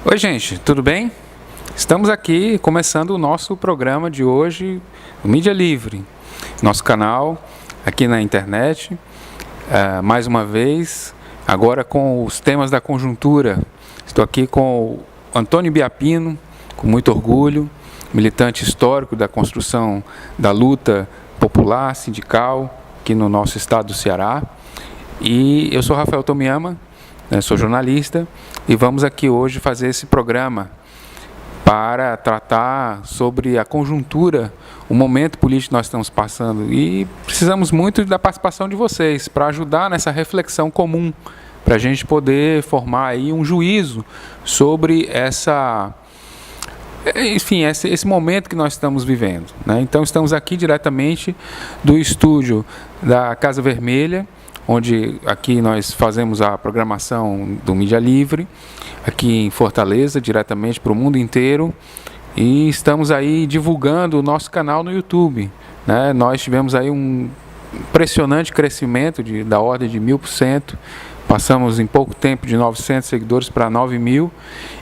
Oi, gente, tudo bem? Estamos aqui começando o nosso programa de hoje, o Mídia Livre, nosso canal aqui na internet, mais uma vez, agora com os temas da conjuntura. Estou aqui com o Antônio Biapino, com muito orgulho, militante histórico da construção da luta popular, sindical, aqui no nosso estado do Ceará. E eu sou Rafael Tomiyama, sou jornalista, e vamos aqui hoje fazer esse programa para tratar sobre a conjuntura, o momento político que nós estamos passando. E precisamos muito da participação de vocês para ajudar nessa reflexão comum, para a gente poder formar aí um juízo sobre esse momento que nós estamos vivendo, né? Então, estamos aqui diretamente do estúdio da Casa Vermelha, onde aqui nós fazemos a programação do Mídia Livre, aqui em Fortaleza, diretamente para o mundo inteiro, e estamos aí divulgando o nosso canal no YouTube, né? Nós tivemos aí um impressionante crescimento da ordem de 1000%, passamos em pouco tempo de 900 seguidores para 9.000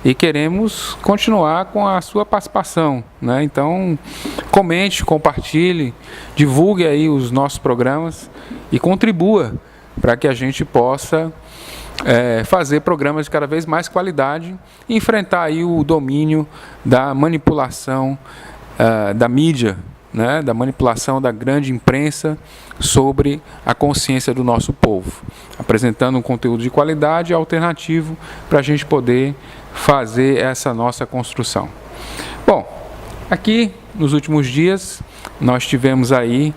e queremos continuar com a sua participação, né? Então, comente, compartilhe, divulgue aí os nossos programas e contribua para que a gente possa fazer programas de cada vez mais qualidade e enfrentar aí o domínio da manipulação da mídia, né, da manipulação da grande imprensa sobre a consciência do nosso povo, apresentando um conteúdo de qualidade e alternativo para a gente poder fazer essa nossa construção. Bom, aqui nos últimos dias nós tivemos aí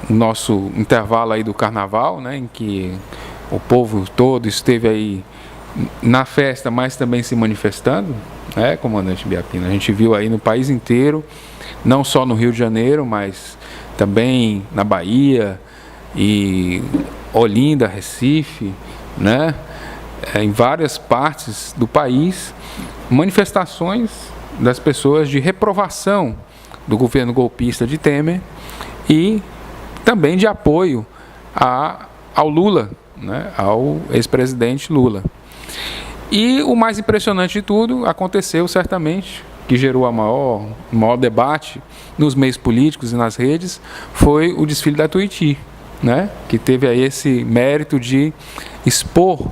o nosso intervalo aí do carnaval, né, em que o povo todo esteve aí na festa, mas também se manifestando, né, comandante Biapino? A gente viu aí no país inteiro, não só no Rio de Janeiro, mas também na Bahia e Olinda, Recife, né, em várias partes do país, manifestações das pessoas de reprovação do governo golpista de Temer e também de apoio ao Lula, né, ao ex-presidente Lula. E o mais impressionante de tudo aconteceu certamente, que gerou o maior debate nos meios políticos e nas redes, foi o desfile da Tuiuti, né, que teve aí esse mérito de expor,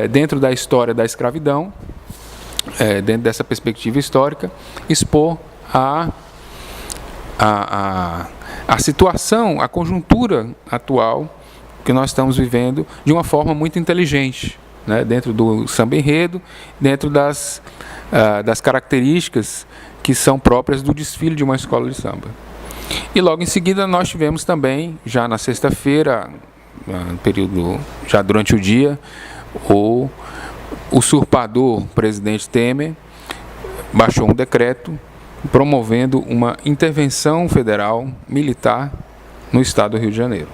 dentro da história da escravidão, dentro dessa perspectiva histórica, expor a situação, a conjuntura atual que nós estamos vivendo de uma forma muito inteligente, né, dentro do samba enredo, dentro das características que são próprias do desfile de uma escola de samba. E logo em seguida nós tivemos também, já na sexta-feira, período já durante o dia, o usurpador presidente Temer baixou um decreto promovendo uma intervenção federal militar no estado do Rio de Janeiro.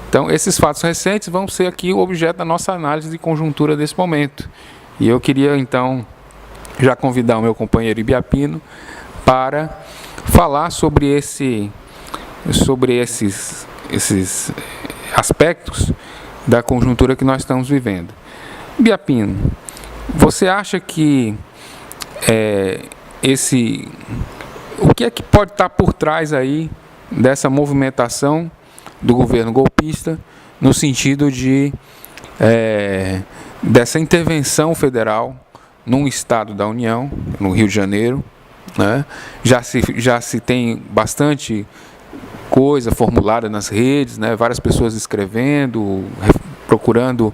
Então, esses fatos recentes vão ser aqui o objeto da nossa análise de conjuntura desse momento. E eu queria, então, já convidar o meu companheiro Biapino para falar sobre esses aspectos da conjuntura que nós estamos vivendo. Biapino, você acha que o que é que pode estar por trás aí dessa movimentação do governo golpista no sentido dessa intervenção federal num estado da União, no Rio de Janeiro, né? Já se tem bastante coisa formulada nas redes, né? Várias pessoas escrevendo, procurando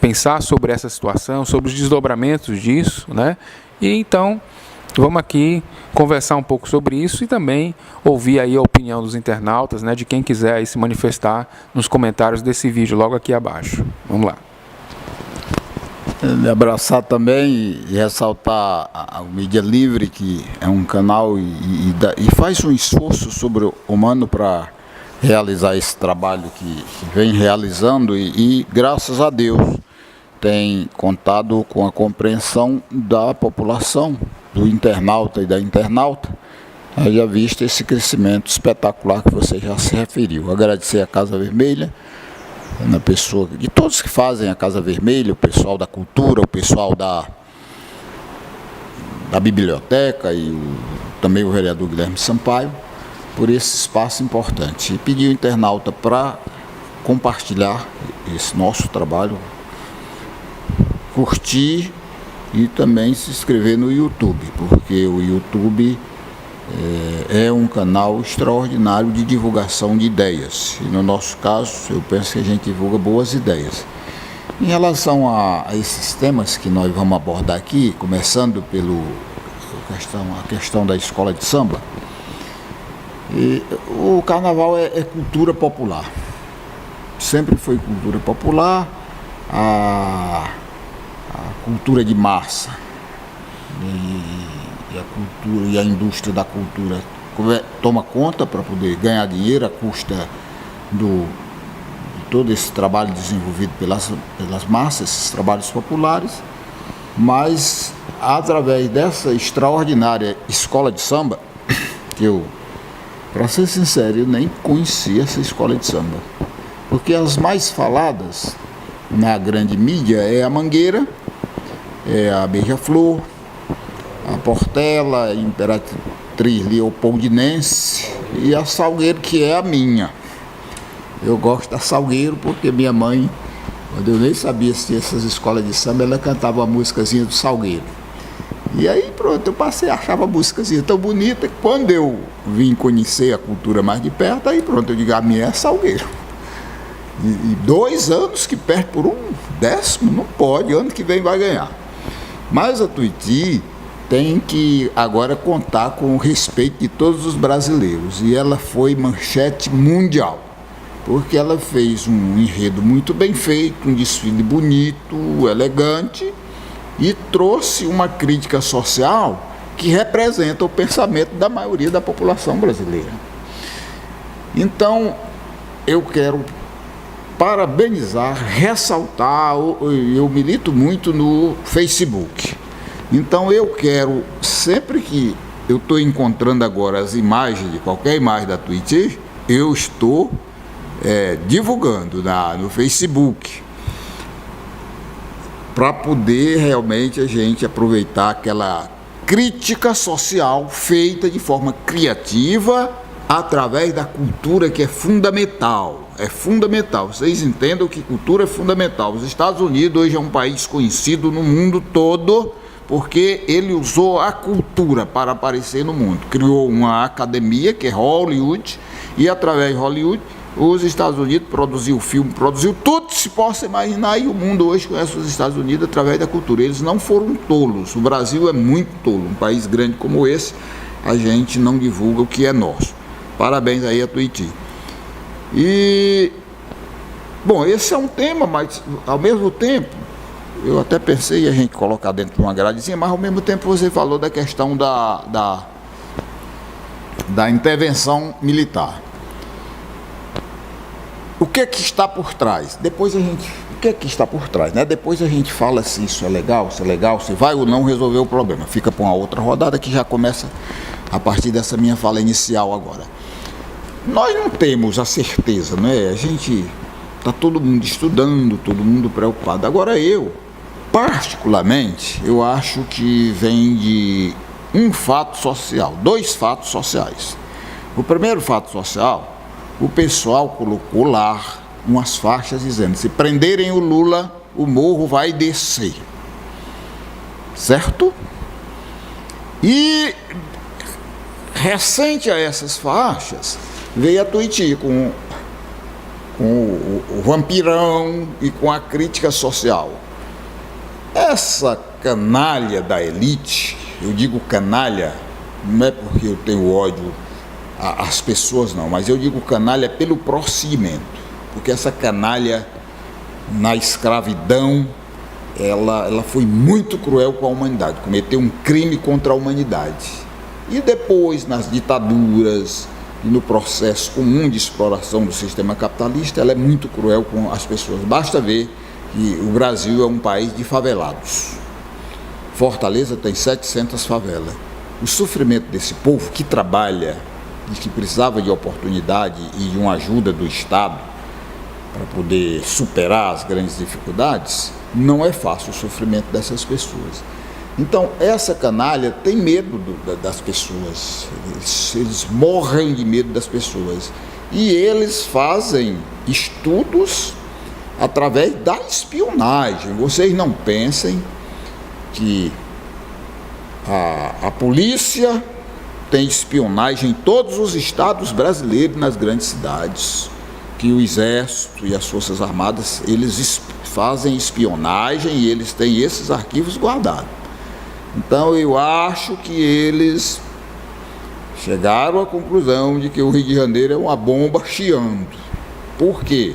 pensar sobre essa situação, sobre os desdobramentos disso, né? E então vamos aqui conversar um pouco sobre isso e também ouvir aí a opinião dos internautas, né, de quem quiser aí se manifestar nos comentários desse vídeo logo aqui abaixo. Vamos lá. Abraçar também e ressaltar o Mídia Livre, que é um canal e faz um esforço sobre-humano para realizar esse trabalho que vem realizando e graças a Deus tem contado com a compreensão da população, do internauta e da internauta, haja visto esse crescimento espetacular que você já se referiu. Agradecer à Casa Vermelha na pessoa de todos que fazem a Casa Vermelha, o pessoal da cultura, o pessoal da biblioteca e também o vereador Guilherme Sampaio, por esse espaço importante. E pedir ao internauta para compartilhar esse nosso trabalho, curtir e também se inscrever no YouTube, porque o YouTube é um canal extraordinário de divulgação de ideias. E no nosso caso, eu penso que a gente divulga boas ideias. Em relação a esses temas que nós vamos abordar aqui, começando a questão da escola de samba, o carnaval é cultura popular. Sempre foi cultura popular, a cultura de massa e a cultura e a indústria da cultura toma conta para poder ganhar dinheiro à custa de todo esse trabalho desenvolvido pelas massas, esses trabalhos populares, mas através dessa extraordinária escola de samba, que eu, para ser sincero, eu nem conhecia essa escola de samba, porque as mais faladas na grande mídia é a Mangueira, é a Beija-Flor, a Portela, a Imperatriz Leopoldinense e a Salgueiro, que é a minha. Eu gosto da Salgueiro porque minha mãe, quando eu nem sabia se tinha essas escolas de samba, ela cantava a músicazinha do Salgueiro. E aí pronto, eu passei a achar a músicazinha tão bonita que quando eu vim conhecer a cultura mais de perto, aí pronto, eu digo, a minha é Salgueiro. E 2 anos que perde por 1/10, não pode, ano que vem vai ganhar. Mas a Tuiuti tem que agora contar com o respeito de todos os brasileiros. E ela foi manchete mundial, porque ela fez um enredo muito bem feito, um desfile bonito, elegante, e trouxe uma crítica social que representa o pensamento da maioria da população brasileira. Então, eu quero parabenizar, ressaltar, eu milito muito no Facebook. Então eu quero, sempre que eu estou encontrando agora as imagens, de qualquer imagem da Tuiuti, eu estou divulgando no Facebook, para poder realmente a gente aproveitar aquela crítica social feita de forma criativa, através da cultura, que é fundamental. É fundamental. Vocês entendam que cultura é fundamental. Os Estados Unidos hoje é um país conhecido no mundo todo porque ele usou a cultura para aparecer no mundo. Criou uma academia, que é Hollywood, e através de Hollywood, os Estados Unidos produziu filme, produziu tudo que se possa imaginar, e o mundo hoje conhece os Estados Unidos através da cultura. Eles não foram tolos. O Brasil é muito tolo. Um país grande como esse, a gente não divulga o que é nosso. Parabéns aí a Tuiuti. E, bom, esse é um tema, mas ao mesmo tempo, eu até pensei em a gente colocar dentro de uma gradezinha, mas ao mesmo tempo você falou da questão da intervenção militar. O que é que está por trás? O que é que está por trás, né? Depois a gente fala se isso é legal, se vai ou não resolver o problema. Fica para uma outra rodada que já começa a partir dessa minha fala inicial agora. Nós não temos a certeza, né? A gente está todo mundo estudando, todo mundo preocupado. Agora eu, particularmente, eu acho que vem de um fato social, 2 fatos sociais. O primeiro fato social, o pessoal colocou lá umas faixas dizendo: se prenderem o Lula, o morro vai descer. Certo? E recente a essas faixas, veio a Tuiuti com o vampirão e com a crítica social. Essa canalha da elite, eu digo canalha, não é porque eu tenho ódio às pessoas não, mas eu digo canalha pelo prosseguimento, porque essa canalha na escravidão, ela foi muito cruel com a humanidade, cometeu um crime contra a humanidade. E depois, nas ditaduras e no processo comum de exploração do sistema capitalista, ela é muito cruel com as pessoas. Basta ver que o Brasil é um país de favelados. Fortaleza tem 700 favelas. O sofrimento desse povo que trabalha e que precisava de oportunidade e de uma ajuda do Estado, poder superar as grandes dificuldades, não é fácil o sofrimento dessas pessoas. Então, essa canalha tem medo das pessoas, eles morrem de medo das pessoas. E eles fazem estudos através da espionagem. Vocês não pensem que a polícia tem espionagem em todos os estados brasileiros, nas grandes cidades, que o Exército e as Forças Armadas, eles fazem espionagem e eles têm esses arquivos guardados. Então, eu acho que eles chegaram à conclusão de que o Rio de Janeiro é uma bomba chiando. Por quê?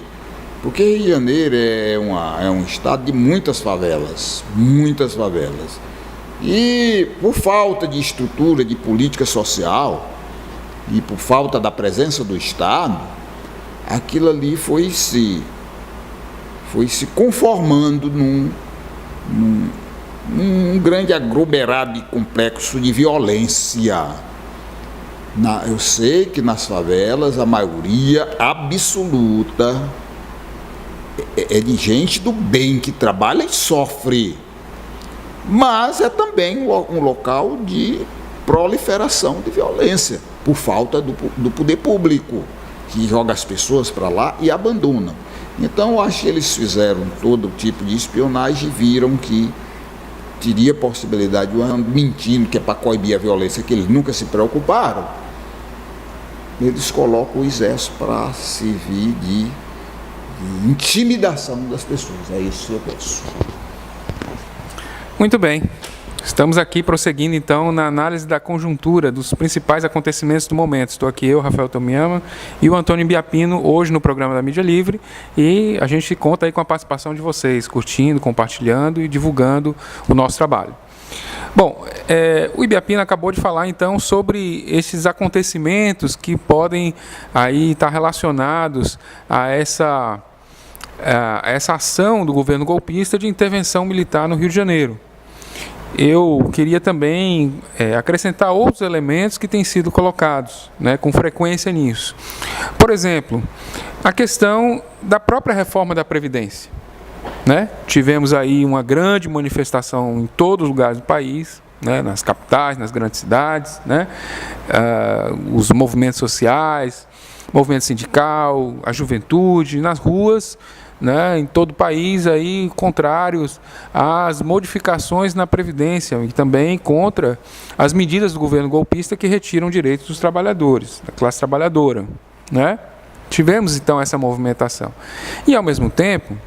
Porque Rio de Janeiro é um estado de muitas favelas, muitas favelas. E por falta de estrutura, de política social, e por falta da presença do Estado, aquilo ali foi se conformando num grande aglomerado e complexo de violência. Eu sei que nas favelas a maioria absoluta é de gente do bem, que trabalha e sofre, mas é também um local de proliferação de violência, por falta do poder público, que joga as pessoas para lá e abandonam. Então, eu acho que eles fizeram todo tipo de espionagem e viram que teria possibilidade, mentindo que é para coibir a violência, que eles nunca se preocuparam. Eles colocam o Exército para servir de intimidação das pessoas. É isso que eu penso. Muito bem. Estamos aqui prosseguindo, então, na análise da conjuntura dos principais acontecimentos do momento. Estou aqui eu, Rafael Tomiyama, e o Antônio Biapino, hoje no programa da Mídia Livre, e a gente conta aí com a participação de vocês, curtindo, compartilhando e divulgando o nosso trabalho. Bom, o Ibiapino acabou de falar, então, sobre esses acontecimentos que podem aí estar relacionados a essa ação do governo golpista de intervenção militar no Rio de Janeiro. Eu queria também acrescentar outros elementos que têm sido colocados, né, com frequência nisso. Por exemplo, a questão da própria reforma da Previdência. Né? Tivemos aí uma grande manifestação em todos os lugares do país, né? Nas capitais, nas grandes cidades, né? Os movimentos sociais, movimento sindical, a juventude, nas ruas, né, em todo o país, aí, contrários às modificações na Previdência e também contra as medidas do governo golpista que retiram direitos dos trabalhadores, da classe trabalhadora. Né? Tivemos, então, essa movimentação. E, ao mesmo tempo,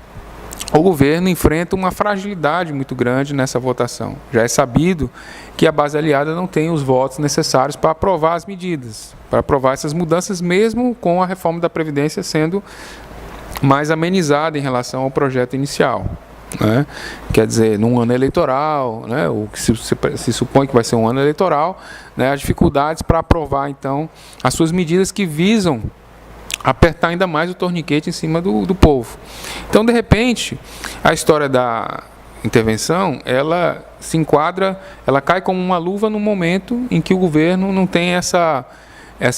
o governo enfrenta uma fragilidade muito grande nessa votação. Já é sabido que a base aliada não tem os votos necessários para aprovar as medidas, para aprovar essas mudanças, mesmo com a reforma da Previdência sendo mais amenizada em relação ao projeto inicial. Né? Quer dizer, num ano eleitoral, né, o que se supõe que vai ser um ano eleitoral, né, as dificuldades para aprovar, então, as suas medidas que visam apertar ainda mais o torniquete em cima do povo. Então, de repente, a história da intervenção, ela se enquadra, ela cai como uma luva no momento em que o governo não tem essa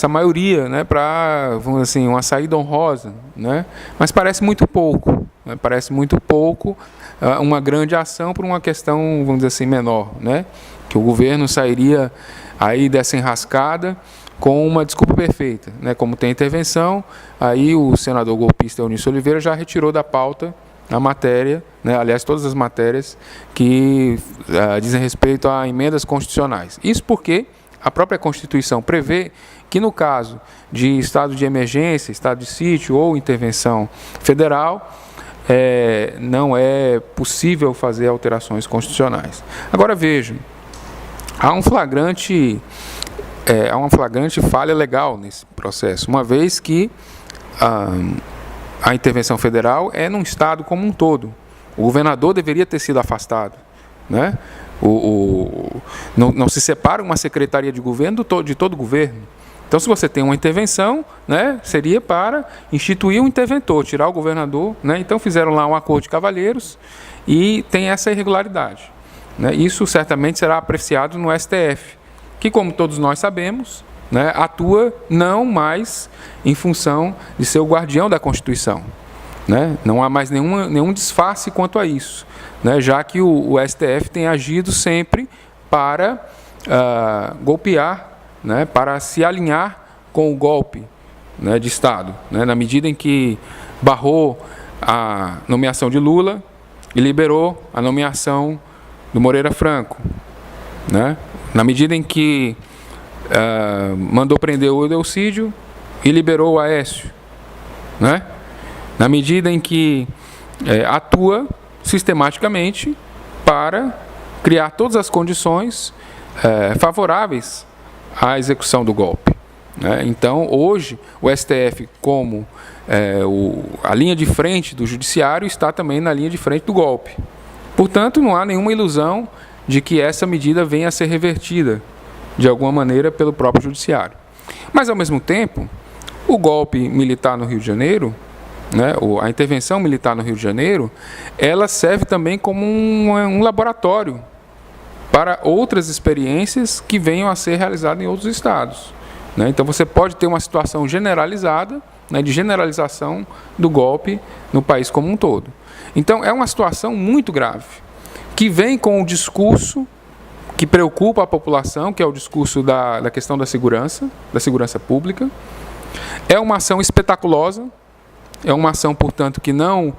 maioria, né, para, vamos dizer assim, uma saída honrosa, né? Mas parece muito pouco, né? Parece muito pouco uma grande ação por uma questão, vamos dizer assim, menor, né? Que o governo sairia aí dessa enrascada com uma desculpa perfeita, né? Como tem intervenção, aí o senador golpista Eunício Oliveira já retirou da pauta a matéria, né? Aliás, todas as matérias que dizem respeito a emendas constitucionais. Isso porque a própria Constituição prevê que, no caso de estado de emergência, estado de sítio ou intervenção federal, não é possível fazer alterações constitucionais. Agora, vejam, há uma flagrante falha legal nesse processo, uma vez que a intervenção federal é num estado como um todo. O governador deveria ter sido afastado, né? Não se separa uma secretaria de governo de todo o governo. Então, se você tem uma intervenção, né, seria para instituir um interventor, tirar o governador. Né? Então, fizeram lá um acordo de cavalheiros e tem essa irregularidade. Né? Isso certamente será apreciado no STF, que, como todos nós sabemos, né, atua não mais em função de ser o guardião da Constituição. né? Não há mais nenhum disfarce quanto a isso, né? Já que o STF tem agido sempre para golpear, né? Para se alinhar com o golpe, né, de Estado, né? Na medida em que barrou a nomeação de Lula e liberou a nomeação do Moreira Franco, né? Na medida em que mandou prender o Delcídio e liberou o Aécio, né? Na medida em que atua sistematicamente para criar todas as condições favoráveis à execução do golpe, né? Então, hoje, o STF, como a linha de frente do judiciário, está também na linha de frente do golpe. Portanto, não há nenhuma ilusão de que essa medida venha a ser revertida, de alguma maneira, pelo próprio judiciário. Mas, ao mesmo tempo, o golpe militar no Rio de Janeiro, né, a intervenção militar no Rio de Janeiro, ela serve também como um laboratório para outras experiências que venham a ser realizadas em outros estados, né? Então, você pode ter uma situação generalizada, né, de generalização do golpe no país como um todo. Então, é uma situação muito grave, que vem com o discurso que preocupa a população, que é o discurso da questão da segurança pública. É uma ação espetaculosa, é uma ação, portanto, que não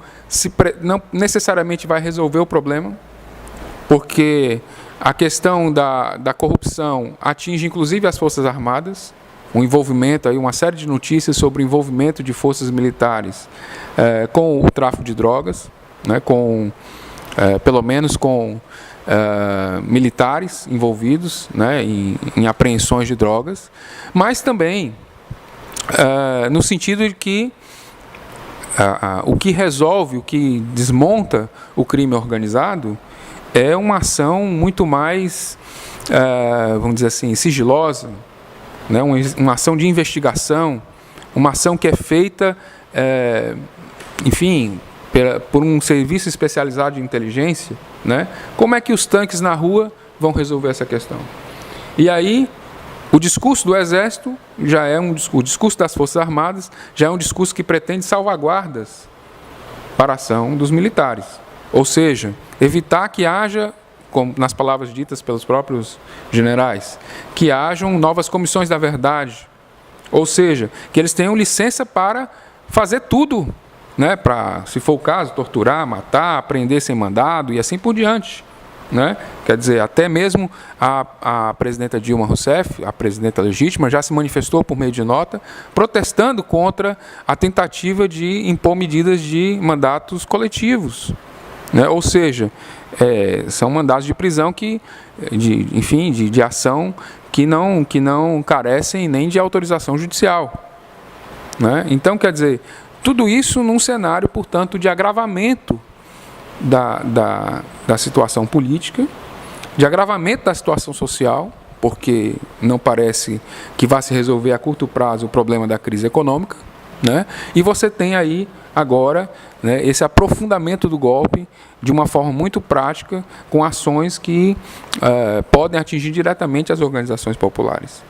necessariamente vai resolver o problema, porque a questão da corrupção atinge inclusive as Forças Armadas, o envolvimento, aí, uma série de notícias sobre o envolvimento de forças militares com o tráfico de drogas, né, pelo menos com militares envolvidos, né, em apreensões de drogas, mas também no sentido de que o que resolve, o que desmonta o crime organizado é uma ação muito mais, vamos dizer assim, sigilosa, né, uma ação de investigação, uma ação que é feita, enfim, por um serviço especializado de inteligência, né? Como é que os tanques na rua vão resolver essa questão? E aí, o discurso do Exército já é o discurso das Forças Armadas já é um discurso que pretende salvaguardas para a ação dos militares. Ou seja, evitar que haja, como nas palavras ditas pelos próprios generais, que hajam novas comissões da verdade. Ou seja, que eles tenham licença para fazer tudo, né, para, se for o caso, torturar, matar, prender sem mandado e assim por diante, né? Quer dizer, até mesmo a presidenta Dilma Rousseff, a presidenta legítima, já se manifestou por meio de nota, protestando contra a tentativa de impor medidas de mandatos coletivos, né? Ou seja, são mandados de prisão de ação que não carecem nem de autorização judicial, né? Então, quer dizer, tudo isso num cenário, portanto, de agravamento da situação política, de agravamento da situação social, porque não parece que vá se resolver a curto prazo o problema da crise econômica, né? E você tem aí agora, né, esse aprofundamento do golpe de uma forma muito prática, com ações que podem atingir diretamente as organizações populares.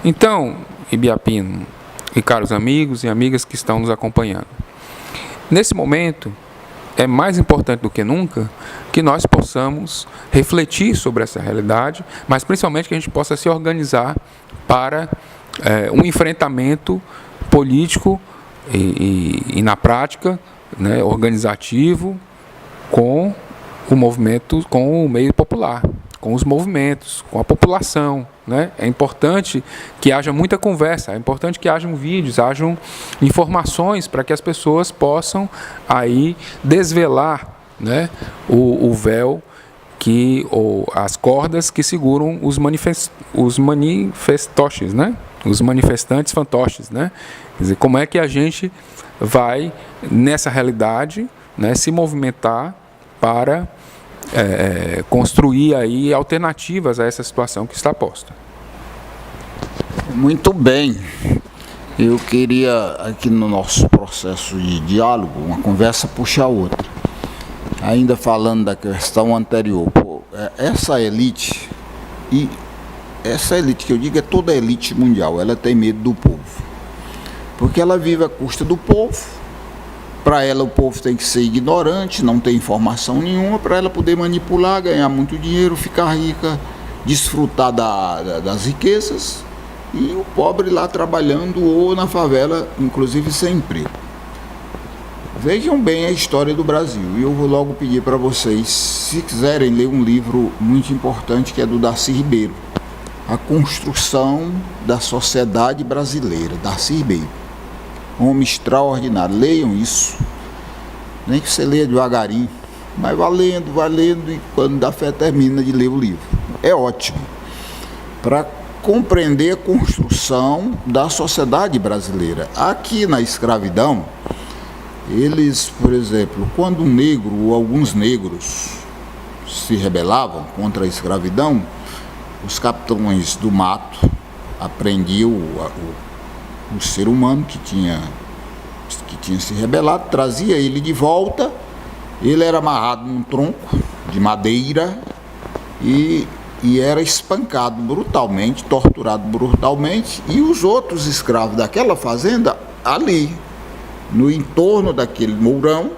Então, Ibiapino e caros amigos e amigas que estão nos acompanhando, nesse momento é mais importante do que nunca que nós possamos refletir sobre essa realidade, mas principalmente que a gente possa se organizar para um enfrentamento político e na prática, né, organizativo com o movimento, com o meio popular, com os movimentos, com a população, né? É importante que haja muita conversa, é importante que hajam vídeos, hajam informações para que as pessoas possam aí desvelar, né, o véu ou as cordas que seguram os manifestoches, né? Os manifestantes fantoches, né? Quer dizer, como é que a gente vai, nessa realidade, né, se movimentar para construir aí alternativas a essa situação que está posta. Muito bem. Eu queria, aqui no nosso processo de diálogo, uma conversa puxa a outra. Ainda falando da questão anterior, essa elite que eu digo é toda a elite mundial, ela tem medo do povo. Porque ela vive à custa do povo, Para ela o povo tem que ser ignorante, não ter informação nenhuma, para ela poder manipular, ganhar muito dinheiro, ficar rica, desfrutar das riquezas, e o pobre lá trabalhando ou na favela, inclusive sem emprego. Vejam bem a história do Brasil, e eu vou logo pedir para vocês, se quiserem ler um livro muito importante que é do Darcy Ribeiro, A Construção da Sociedade Brasileira, Darcy Ribeiro, homem extraordinário. Leiam isso, nem que você leia devagarinho, mas vai lendo, e quando dá fé termina de ler o livro. É ótimo para compreender a construção da sociedade brasileira. Aqui na escravidão, eles, por exemplo, quando um negro ou alguns negros se rebelavam contra a escravidão, os capitães do mato apreendiam o ser humano que tinha se rebelado, trazia ele de volta, ele era amarrado num tronco de madeira e era espancado brutalmente, torturado brutalmente, e os outros escravos daquela fazenda ali, no entorno daquele mourão,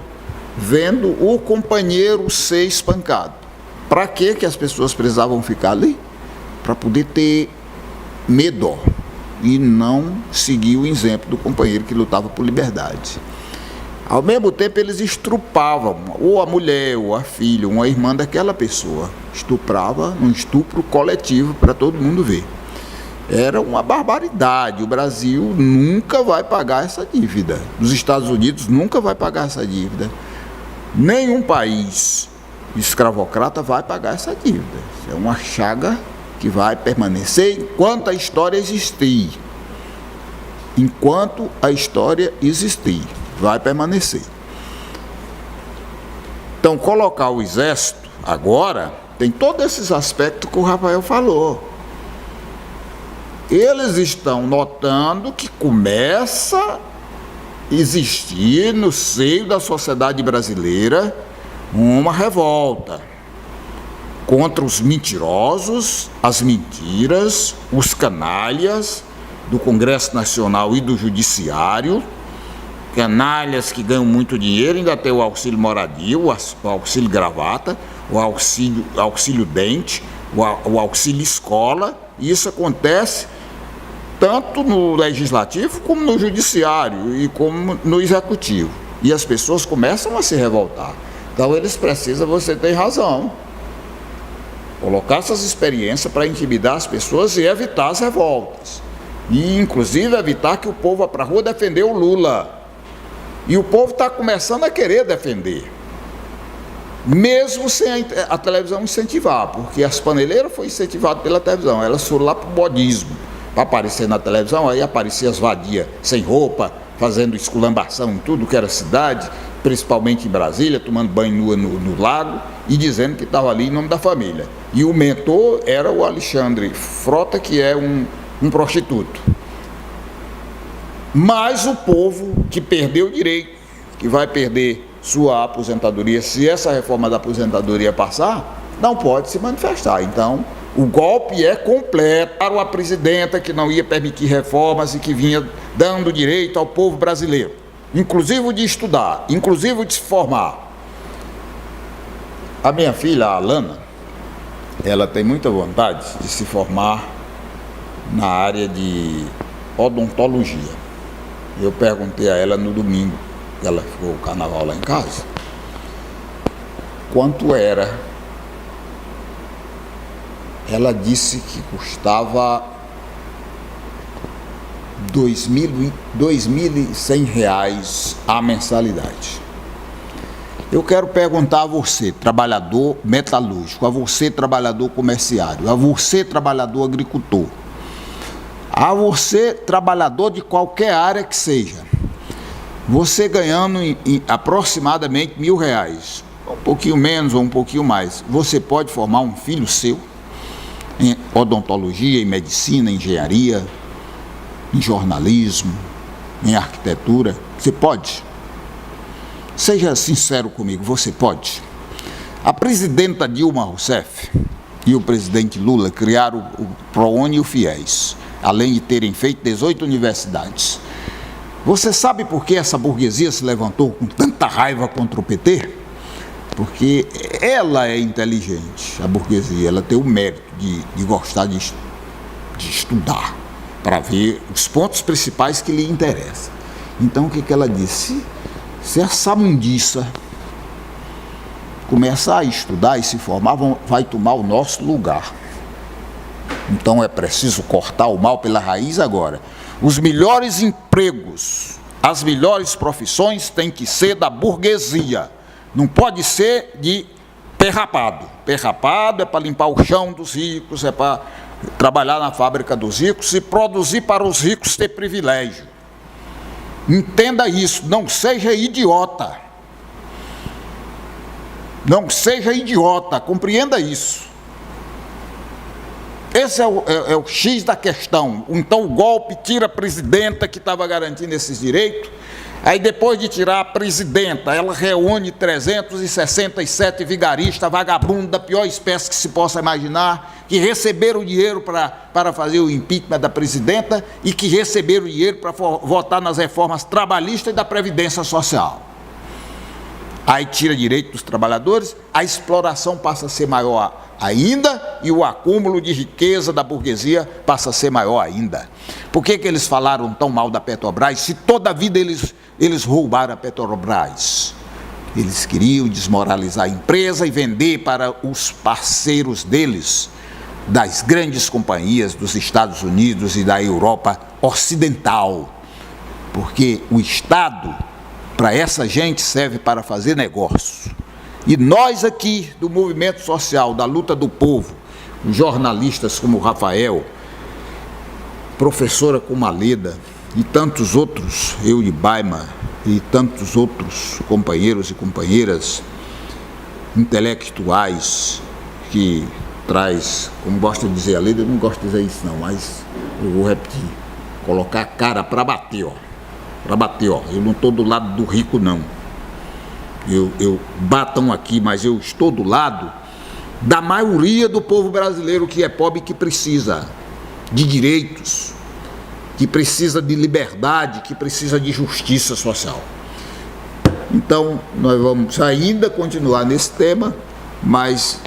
vendo o companheiro ser espancado. Para que as pessoas precisavam ficar ali? Para poder ter medo e não seguir o exemplo do companheiro que lutava por liberdade. Ao mesmo tempo, eles estrupavam ou a mulher, ou a filha, ou a irmã daquela pessoa. Estuprava num estupro coletivo para todo mundo ver. Era uma barbaridade. O Brasil nunca vai pagar essa dívida. Os Estados Unidos nunca vai pagar essa dívida. Nenhum país escravocrata vai pagar essa dívida. É uma chaga que vai permanecer enquanto a história existir. Enquanto a história existir, vai permanecer. Então, colocar o exército agora tem todos esses aspectos que o Rafael falou. Eles estão notando que começa a existir no seio da sociedade brasileira uma revolta contra os mentirosos, as mentiras, os canalhas do Congresso Nacional e do Judiciário, canalhas que ganham muito dinheiro, ainda tem o auxílio moradia, o auxílio gravata, o auxílio dente, o auxílio escola, e isso acontece tanto no legislativo como no judiciário e como no executivo. E as pessoas começam a se revoltar. Então eles precisam, você tem razão, colocar essas experiências para intimidar as pessoas e evitar as revoltas. E inclusive evitar que o povo vá para a rua defender o Lula. E o povo está começando a querer defender, mesmo sem a televisão incentivar, porque as paneleiras foram incentivadas pela televisão, elas foram lá para o bodismo, para aparecer na televisão, aí apareciam as vadias sem roupa, fazendo esculambação em tudo que era cidade, principalmente em Brasília, tomando banho nua no lago, e dizendo que estava ali em nome da família. E o mentor era o Alexandre Frota, que é um prostituto. Mas o povo que perdeu o direito, que vai perder sua aposentadoria, se essa reforma da aposentadoria passar, não pode se manifestar. Então, o golpe é completo para a presidenta que não ia permitir reformas e que vinha dando direito ao povo brasileiro, inclusive de estudar, inclusive de se formar. A minha filha, a Alana, ela tem muita vontade de se formar na área de odontologia. Eu perguntei a ela no domingo, que ela ficou o carnaval lá em casa, quanto era. Ela disse que custava R$ 2.100 a mensalidade. Eu quero perguntar a você, trabalhador metalúrgico, a você, trabalhador comerciário, a você, trabalhador agricultor, a você, trabalhador de qualquer área que seja, você ganhando em aproximadamente R$1.000, um pouquinho menos ou um pouquinho mais, você pode formar um filho seu em odontologia, em medicina, em engenharia, em jornalismo, em arquitetura? Você pode? Seja sincero comigo, você pode? A presidenta Dilma Rousseff e o presidente Lula criaram o ProUni e o FIES, além de terem feito 18 universidades. Você sabe por que essa burguesia se levantou com tanta raiva contra o PT? Porque ela é inteligente, a burguesia, ela tem o mérito de gostar de estudar, para ver os pontos principais que lhe interessam. Então, o que ela disse? Se essa mundiça começar a estudar e se formar, vai tomar o nosso lugar. Então, é preciso cortar o mal pela raiz agora. Os melhores empregos, as melhores profissões têm que ser da burguesia. Não pode ser de perrapado. Perrapado é para limpar o chão dos ricos, é para trabalhar na fábrica dos ricos e produzir para os ricos ter privilégio. Entenda isso, não seja idiota. Não seja idiota, compreenda isso. Esse é o X da questão. Então o golpe tira a presidenta que estava garantindo esses direitos. Aí depois de tirar a presidenta, ela reúne 367 vigaristas, vagabundos da pior espécie que se possa imaginar, que receberam dinheiro para fazer o impeachment da presidenta e que receberam dinheiro para votar nas reformas trabalhistas e da Previdência Social. Aí tira direito dos trabalhadores, a exploração passa a ser maior ainda e o acúmulo de riqueza da burguesia passa a ser maior ainda. Por que eles falaram tão mal da Petrobras se toda a vida eles roubaram a Petrobras? Eles queriam desmoralizar a empresa e vender para os parceiros deles, das grandes companhias dos Estados Unidos e da Europa Ocidental. Porque o Estado, para essa gente, serve para fazer negócio. E nós aqui, do movimento social, da luta do povo, jornalistas como o Rafael, professora como a Leda e tantos outros, eu de Baima, e tantos outros companheiros e companheiras intelectuais que traz, como gosta de dizer a Leda, eu não gosto de dizer isso não, mas eu vou repetir, colocar a cara para bater, ó. Para bater, ó. Eu não estou do lado do rico, não. Eu batam aqui, mas eu estou do lado da maioria do povo brasileiro que é pobre e que precisa de direitos, que precisa de liberdade, que precisa de justiça social. Então, nós vamos ainda continuar nesse tema, mas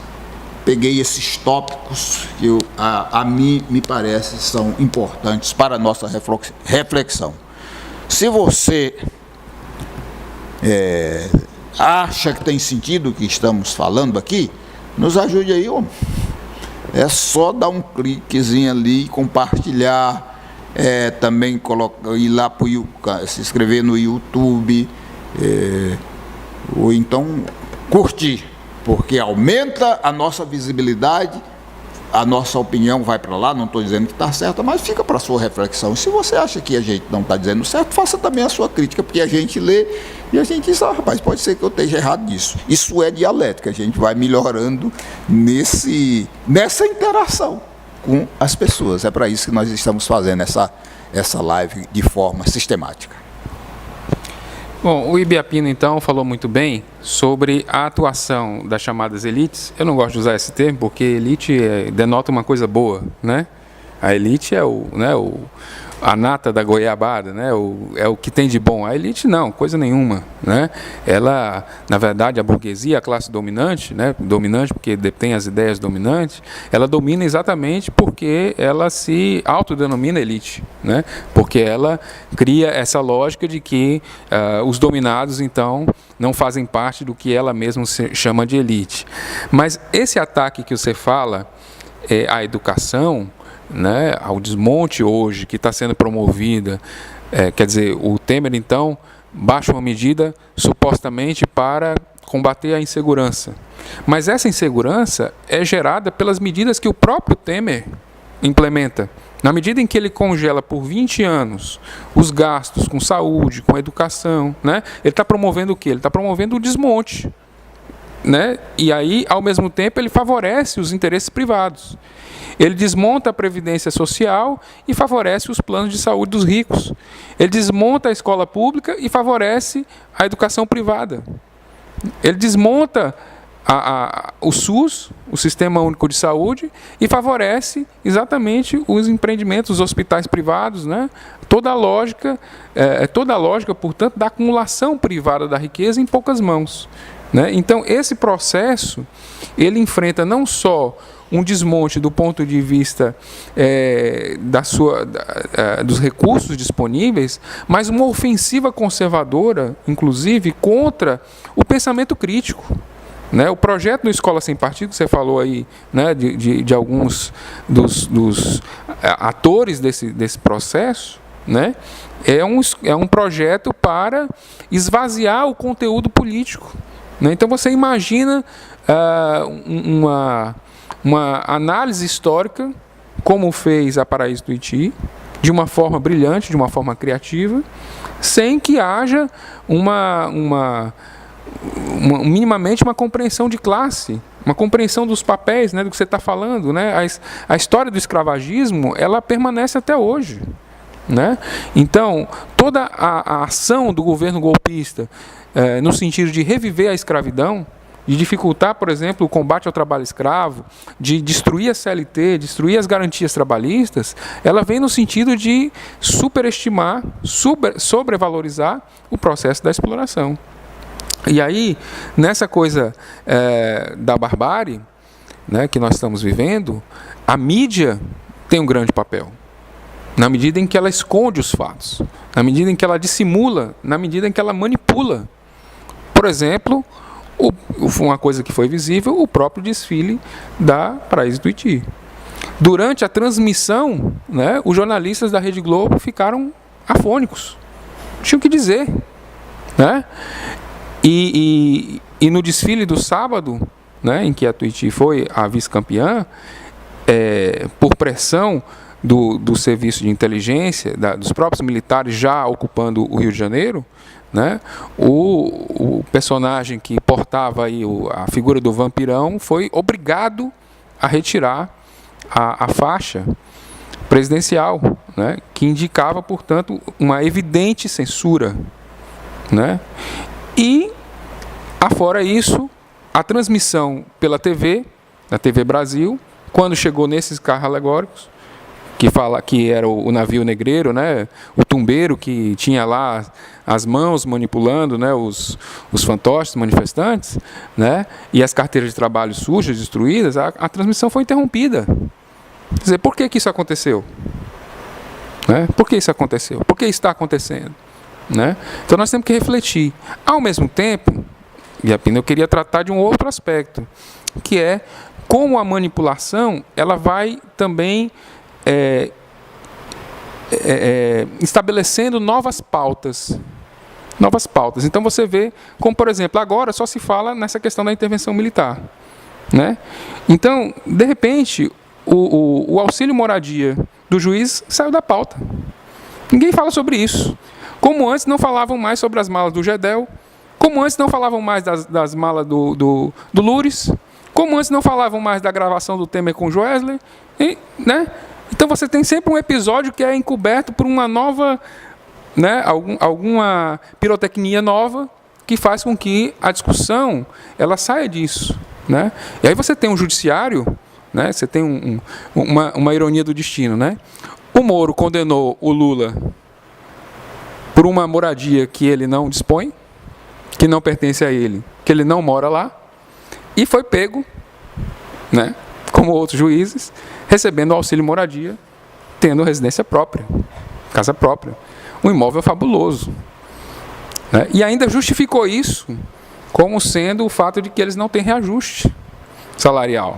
peguei esses tópicos que a mim me parece são importantes para a nossa reflexão. Se você acha que tem sentido o que estamos falando aqui, nos ajude aí, homem. É só dar um cliquezinho ali e compartilhar, também ir lá se inscrever no YouTube, ou então curtir, porque aumenta a nossa visibilidade, a nossa opinião vai para lá, não estou dizendo que está certa, mas fica para a sua reflexão. Se você acha que a gente não está dizendo certo, faça também a sua crítica, porque a gente lê e a gente diz, rapaz, pode ser que eu esteja errado nisso. Isso é dialética, a gente vai melhorando nessa interação com as pessoas. É para isso que nós estamos fazendo essa live de forma sistemática. Bom, o Ibiapino, então, falou muito bem sobre a atuação das chamadas elites. Eu não gosto de usar esse termo, porque elite denota uma coisa boa, né? A elite é a nata da goiabada, né? É o que tem de bom. A elite não, coisa nenhuma, né? Ela, na verdade, a burguesia, a classe dominante, né? Dominante porque detém as ideias dominantes, ela domina exatamente porque ela se autodenomina elite, né? Porque ela cria essa lógica de que os dominados, então, não fazem parte do que ela mesma chama de elite. Mas esse ataque que você fala à educação, né, ao desmonte hoje que está sendo promovida, quer dizer, o Temer então baixa uma medida supostamente para combater a insegurança, mas essa insegurança é gerada pelas medidas que o próprio Temer implementa. Na medida em que ele congela por 20 anos os gastos com saúde, com educação, né, ele está promovendo o quê? Ele está promovendo o desmonte, né? E aí, ao mesmo tempo, ele favorece os interesses privados. Ele desmonta a previdência social e favorece os planos de saúde dos ricos. Ele desmonta a escola pública e favorece a educação privada. Ele desmonta o SUS, o Sistema Único de Saúde, e favorece exatamente os empreendimentos, os hospitais privados, né? Toda a lógica, portanto, da acumulação privada da riqueza em poucas mãos, né? Então, esse processo, ele enfrenta não só um desmonte do ponto de vista dos recursos disponíveis, mas uma ofensiva conservadora, inclusive, contra o pensamento crítico. Né? O projeto do Escola Sem Partido, que você falou aí, né, de alguns dos atores desse processo, né, é um projeto para esvaziar o conteúdo político. Né? Então você imagina uma análise histórica, como fez a Paraíso Tuiuti, de uma forma brilhante, de uma forma criativa, sem que haja minimamente uma compreensão de classe, uma compreensão dos papéis, né, do que você está falando. Né? A história do escravagismo, ela permanece até hoje. Né? Então, toda a ação do governo golpista, no sentido de reviver a escravidão, de dificultar, por exemplo, o combate ao trabalho escravo, de destruir a CLT, destruir as garantias trabalhistas, ela vem no sentido de superestimar, sobrevalorizar o processo da exploração. E aí, nessa coisa da barbárie, né, que nós estamos vivendo, a mídia tem um grande papel. Na medida em que ela esconde os fatos, na medida em que ela dissimula, na medida em que ela manipula. Por exemplo, uma coisa que foi visível, o próprio desfile da Paraíso Tuiuti. Durante a transmissão, né, os jornalistas da Rede Globo ficaram afônicos. Tinham o que dizer. Né? E no desfile do sábado, né, em que a Tuiuti foi a vice-campeã, por pressão do serviço de inteligência, dos próprios militares já ocupando o Rio de Janeiro, né, o personagem que portava aí a figura do vampirão foi obrigado a retirar a faixa presidencial, né, que indicava, portanto, uma evidente censura. Né? E, afora isso, a transmissão pela TV, da TV Brasil, quando chegou nesses carros alegóricos, que fala que era o navio negreiro, né, o tumbeiro que tinha lá as mãos manipulando, né, os fantoches manifestantes, né, e as carteiras de trabalho sujas, destruídas, a transmissão foi interrompida. Quer dizer, por que isso aconteceu? Né? Por que isso aconteceu? Por que isso está acontecendo? Né? Então nós temos que refletir. Ao mesmo tempo, eu queria tratar de um outro aspecto, que é como a manipulação ela vai também estabelecendo novas pautas. Então você vê, como por exemplo, agora só se fala nessa questão da intervenção militar. Né? Então, de repente, o auxílio moradia do juiz saiu da pauta. Ninguém fala sobre isso. Como antes não falavam mais sobre as malas do Gedel, como antes não falavam mais das malas do Lures, como antes não falavam mais da gravação do Temer com o Joesley, né? Então você tem sempre um episódio que é encoberto por uma nova, né, alguma pirotecnia nova que faz com que a discussão ela saia disso. Né? E aí você tem um judiciário, né, você tem uma ironia do destino. Né? O Moro condenou o Lula por uma moradia que ele não dispõe, que não pertence a ele, que ele não mora lá, e foi pego, né, como outros juízes, recebendo auxílio moradia, tendo residência própria, casa própria, um imóvel fabuloso. Né? E ainda justificou isso como sendo o fato de que eles não têm reajuste salarial.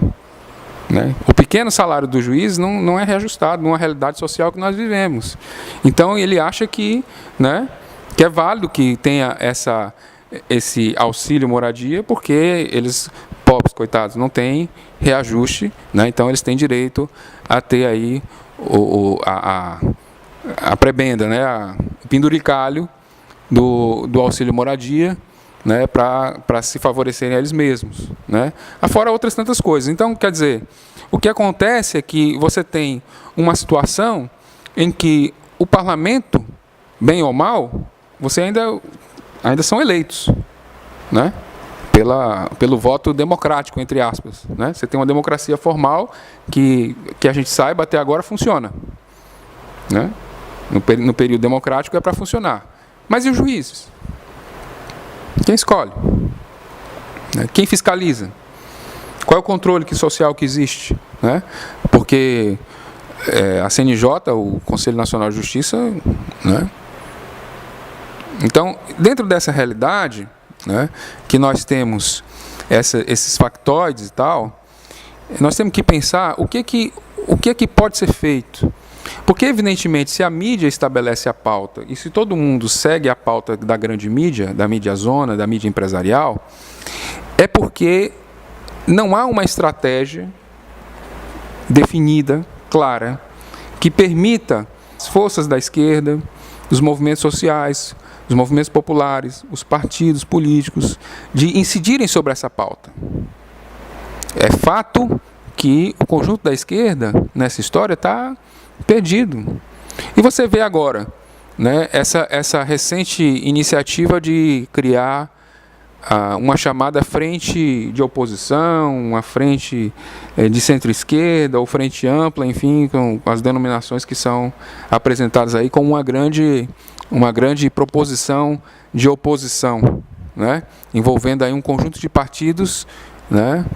Né? O pequeno salário do juiz não é reajustado numa realidade social que nós vivemos. Então ele acha que, né, que é válido que tenha esse auxílio moradia, porque eles, pobres, coitados, não têm reajuste, né? Então eles têm direito a ter aí a prebenda, né? O penduricalho do auxílio moradia, né? Para se favorecerem a eles mesmos. Né? Afora outras tantas coisas. Então, quer dizer, o que acontece é que você tem uma situação em que o parlamento, bem ou mal, você ainda são eleitos, né? pelo voto democrático, entre aspas, né? Você tem uma democracia formal que a gente saiba até agora funciona, né? No período democrático é para funcionar. Mas e os juízes? Quem escolhe? Quem fiscaliza? Qual é o controle social que existe, né? Porque a CNJ, o Conselho Nacional de Justiça, né? Então, dentro dessa realidade, né, que nós temos esses factoides e tal, nós temos que pensar o que pode ser feito. Porque, evidentemente, se a mídia estabelece a pauta e se todo mundo segue a pauta da grande mídia, da mídia zona, da mídia empresarial, é porque não há uma estratégia definida, clara, que permita as forças da esquerda, os movimentos sociais, os movimentos populares, os partidos políticos, de incidirem sobre essa pauta. É fato que o conjunto da esquerda, nessa história, está perdido. E você vê agora, né, essa recente iniciativa de criar uma chamada frente de oposição, uma frente de centro-esquerda ou frente ampla, enfim, com as denominações que são apresentadas aí como uma grande proposição de oposição, né, envolvendo aí um conjunto de partidos, né,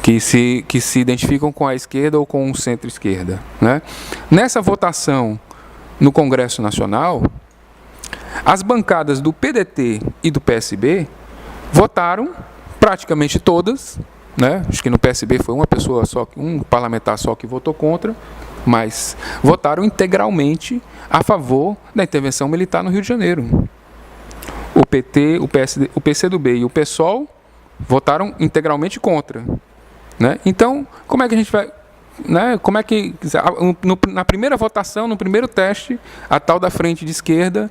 que se identificam com a esquerda ou com o centro-esquerda, né. Nessa votação no Congresso Nacional, as bancadas do PDT e do PSB votaram praticamente todas, né? Acho que no PSB foi uma pessoa só, um parlamentar só que votou contra, mas votaram integralmente a favor da intervenção militar no Rio de Janeiro. O PT, o PSD, o PCdoB e o PSOL votaram integralmente contra, né? Então, como é que a gente vai, né? Como é que na primeira votação, no primeiro teste, a tal da frente de esquerda,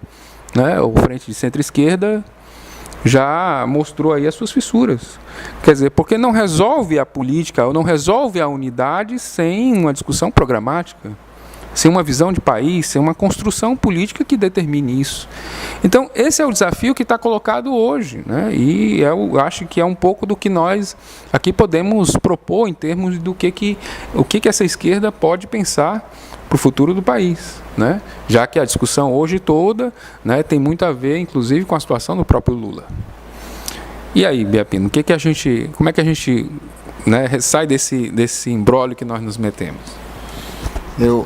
né? Ou frente de centro-esquerda, já mostrou aí as suas fissuras. Quer dizer, porque não resolve a política, ou não resolve a unidade sem uma discussão programática, sem uma visão de país, sem uma construção política que determine isso. Então, esse é o desafio que está colocado hoje, né? E eu acho que é um pouco do que nós aqui podemos propor em termos do que essa esquerda pode pensar para o futuro do país, né? Já que a discussão hoje toda, né, tem muito a ver, inclusive, com a situação do próprio Lula. E aí, Biapino, como é que a gente, né, sai desse imbróglio que nós nos metemos? Eu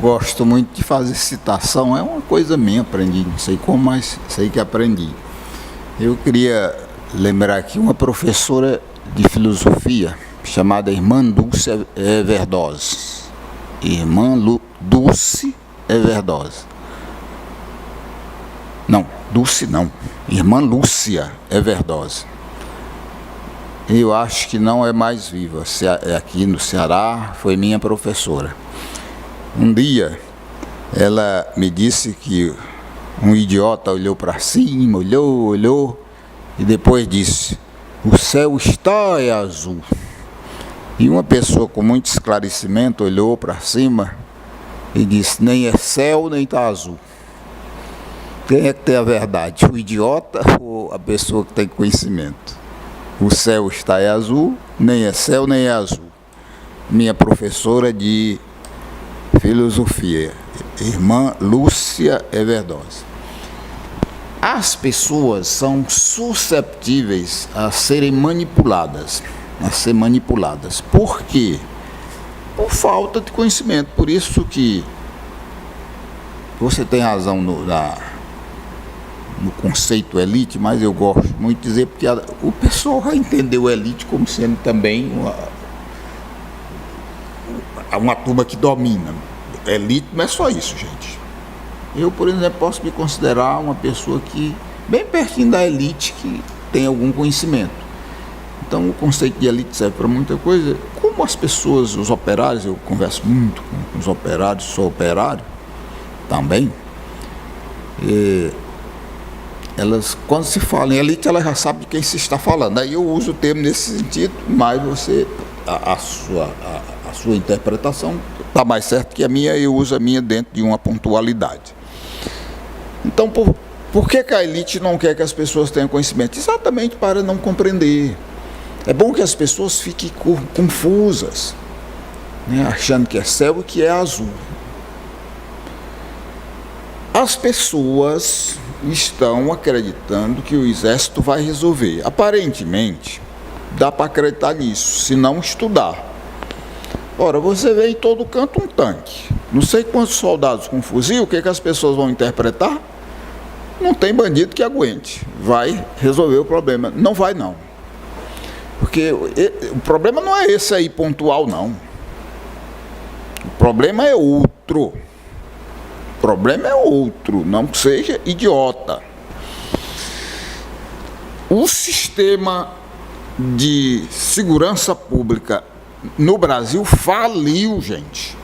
gosto muito de fazer citação, é uma coisa minha, aprendi, não sei como, mas sei que aprendi. Eu queria lembrar aqui uma professora de filosofia chamada Irmã Dulce Everdós. Irmã Dulce Everdós. Não, Dulce não. Irmã Lúcia Everdós. Eu acho que não é mais viva. Aqui no Ceará foi minha professora. Um dia ela me disse que um idiota olhou para cima, olhou e depois disse: o céu está azul. E uma pessoa com muito esclarecimento olhou para cima e disse: nem é céu, nem está azul. Quem é que tem a verdade? O idiota ou a pessoa que tem conhecimento? O céu está azul, nem é céu, nem é azul. Minha professora de filosofia, Irmã Lúcia Everdós. As pessoas são susceptíveis a serem manipuladas, Por quê? Por falta de conhecimento. Por isso que você tem razão no conceito elite, mas eu gosto muito de dizer porque o pessoal já entendeu elite como sendo também uma turma que domina. Elite não é só isso, gente. Eu, por exemplo, posso me considerar uma pessoa que, bem pertinho da elite, que tem algum conhecimento. Então, o conceito de elite serve para muita coisa. Como as pessoas, os operários, eu converso muito com os operários, sou operário também, elas, quando se fala em elite, elas já sabem de quem se está falando. Aí eu uso o termo nesse sentido, mas você, a sua interpretação está mais certa que a minha, eu uso a minha dentro de uma pontualidade. Então, Por que a elite não quer que as pessoas tenham conhecimento? Exatamente para não compreender. É bom que as pessoas fiquem confusas, né, achando que é céu e que é azul. As pessoas estão acreditando que o exército vai resolver. Aparentemente, dá para acreditar nisso, se não estudar. Ora, você vê em todo canto um tanque. Não sei quantos soldados com fuzil, o que as pessoas vão interpretar? Não tem bandido que aguente. Vai resolver o problema. Não vai, não. Porque o problema não é esse aí pontual, não. O problema é outro. O problema é outro. Não seja idiota. O sistema de segurança pública no Brasil faliu, gente.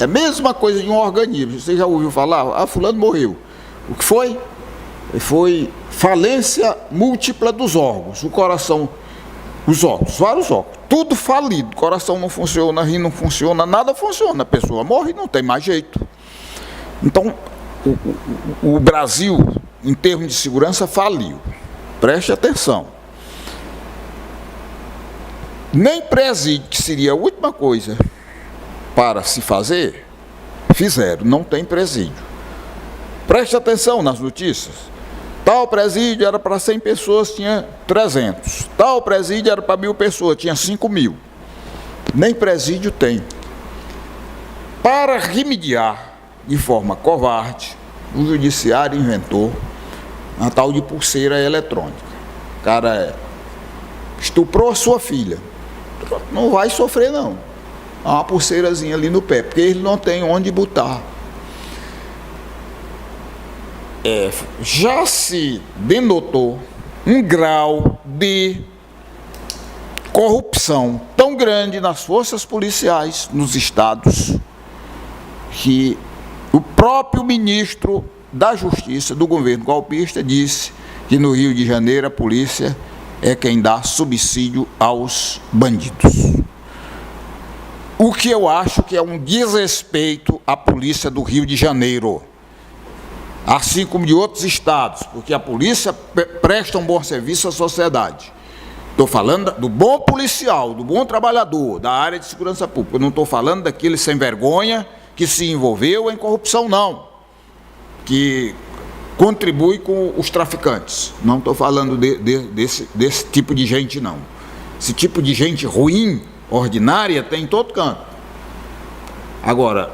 É a mesma coisa de um organismo. Você já ouviu falar? Fulano morreu. O que foi? Foi falência múltipla dos órgãos. O coração, os órgãos, vários órgãos. Tudo falido. O coração não funciona, rim não funciona, nada funciona. A pessoa morre, não tem mais jeito. Então, o Brasil, em termos de segurança, faliu. Preste atenção. Nem presídio, que seria a última coisa para se fazer, fizeram. Não tem presídio. Preste atenção nas notícias. Tal presídio era para 100 pessoas, tinha 300. Tal presídio era para 1.000 pessoas, tinha 5.000. Nem presídio tem. Para remediar de forma covarde, o judiciário inventou uma tal de pulseira eletrônica. O cara estuprou a sua filha. Não vai sofrer, não. Há uma pulseirazinha ali no pé, porque ele não tem onde botar. Já se denotou um grau de corrupção tão grande nas forças policiais, nos estados, que o próprio ministro da Justiça do governo golpista disse que no Rio de Janeiro a polícia é quem dá subsídio aos bandidos. O que eu acho que é um desrespeito à polícia do Rio de Janeiro, assim como de outros estados, porque a polícia presta um bom serviço à sociedade. Estou falando do bom policial, do bom trabalhador, da área de segurança pública. Eu não estou falando daquele sem vergonha que se envolveu em corrupção, não, que contribui com os traficantes. Não estou falando desse tipo de gente, não. Esse tipo de gente ruim, ordinária, tem em todo canto. Agora,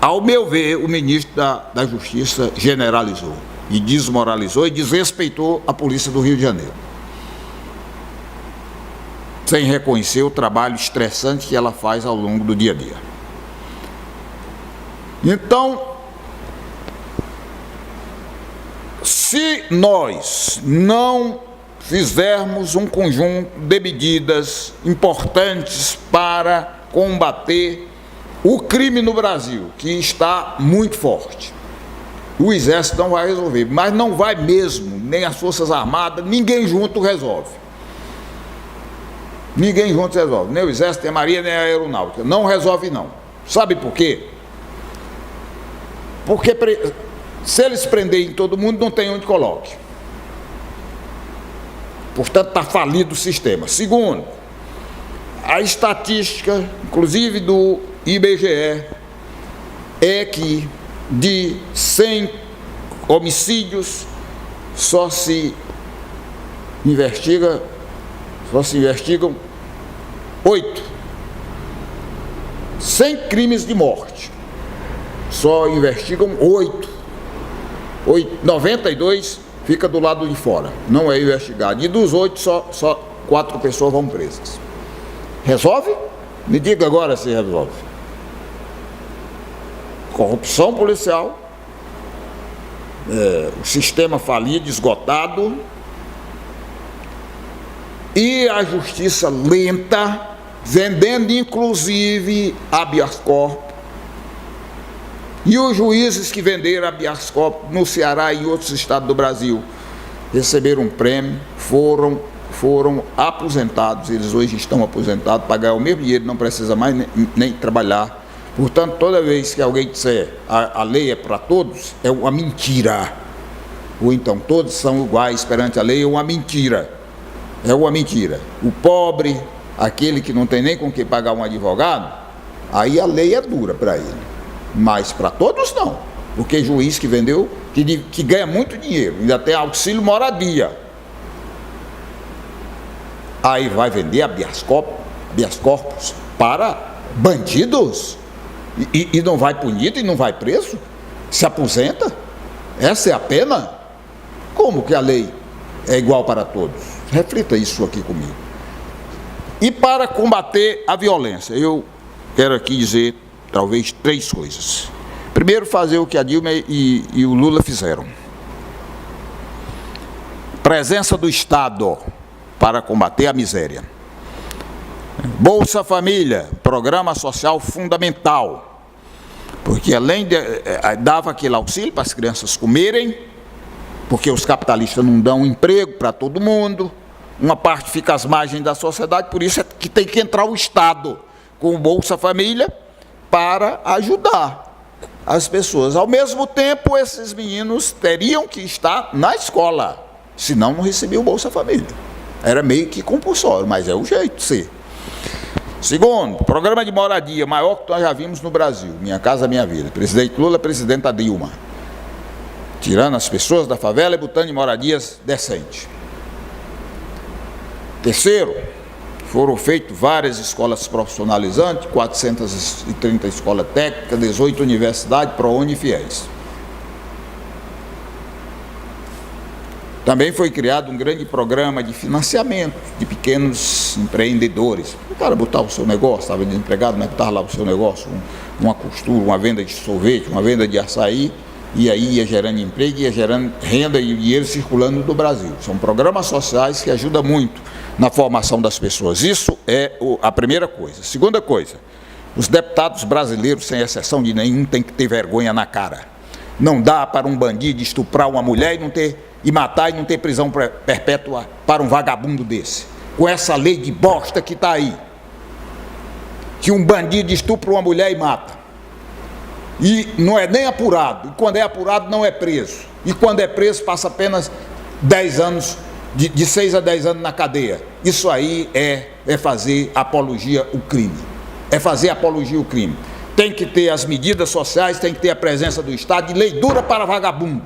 ao meu ver, o ministro da Justiça generalizou e desmoralizou e desrespeitou a polícia do Rio de Janeiro, sem reconhecer o trabalho estressante que ela faz ao longo do dia a dia. Então, se nós não fizermos um conjunto de medidas importantes para combater o crime no Brasil, que está muito forte, o Exército não vai resolver, mas não vai mesmo, nem as Forças Armadas, ninguém junto resolve. Ninguém junto resolve, nem o Exército, nem a Marinha, nem a Aeronáutica, não resolve não. Sabe por quê? Porque se eles prenderem todo mundo, não tem onde coloque. Portanto, está falido o sistema. Segundo, a estatística, inclusive do IBGE, é que de 100 homicídios só se investigam 8. 100 crimes de morte, só investigam 8. 92 fica do lado de fora, não é investigado. E dos 8, só 4 pessoas vão presas. Resolve? Me diga agora se resolve. Corrupção policial, o sistema falido, esgotado, e a justiça lenta, vendendo inclusive habeas corpus. E os juízes que venderam habeas corpus no Ceará e em outros estados do Brasil receberam um prêmio, foram aposentados. Eles hoje estão aposentados para ganhar o mesmo dinheiro, não precisa mais nem trabalhar. Portanto, toda vez que alguém disser a lei é para todos, é uma mentira. ou então todos são iguais perante a lei, é uma mentira. É uma mentira. O pobre, aquele que não tem nem com que pagar um advogado, aí a lei é dura para ele. Mas para todos não. Porque juiz que vendeu, que ganha muito dinheiro, ainda tem auxílio moradia. Aí vai vender habeas corpus para bandidos e não vai punido e não vai preso? Se aposenta? Essa é a pena? Como que a lei é igual para todos? Reflita isso aqui comigo. E para combater a violência, eu quero aqui dizer talvez 3 coisas. Primeiro, fazer o que a Dilma e o Lula fizeram. Presença do Estado para combater a miséria. Bolsa Família, programa social fundamental, porque além de dava aquele auxílio para as crianças comerem, porque os capitalistas não dão emprego para todo mundo, uma parte fica às margens da sociedade, por isso é que tem que entrar o Estado com o Bolsa Família para ajudar as pessoas. Ao mesmo tempo, esses meninos teriam que estar na escola, senão não recebiam o Bolsa Família. Era meio que compulsório, mas é o jeito de ser. Segundo, programa de moradia maior que nós já vimos no Brasil, Minha Casa Minha Vida, presidente Lula, presidenta Dilma, tirando as pessoas da favela e botando em moradias decentes. Terceiro, foram feitas várias escolas profissionalizantes, 430 escolas técnicas, 18 universidades, ProUni e FIES. Também foi criado um grande programa de financiamento de pequenos empreendedores. O cara botar o seu negócio, estava desempregado, mas botava lá o seu negócio, uma costura, uma venda de sorvete, uma venda de açaí, e aí ia gerando emprego, ia gerando renda e dinheiro circulando do Brasil. São programas sociais que ajudam muito na formação das pessoas. Isso é a primeira coisa. Segunda coisa, os deputados brasileiros, sem exceção de nenhum, têm que ter vergonha na cara. Não dá para um bandido estuprar uma mulher e matar e não ter prisão perpétua para um vagabundo desse. Com essa lei de bosta que está aí. Que um bandido estupra uma mulher e mata. E não é nem apurado. E quando é apurado, não é preso. E quando é preso, passa apenas 10 anos, de 6 a 10 anos na cadeia. Isso aí é fazer apologia ao crime. É fazer apologia ao crime. Tem que ter as medidas sociais, tem que ter a presença do Estado, e lei dura para vagabundo.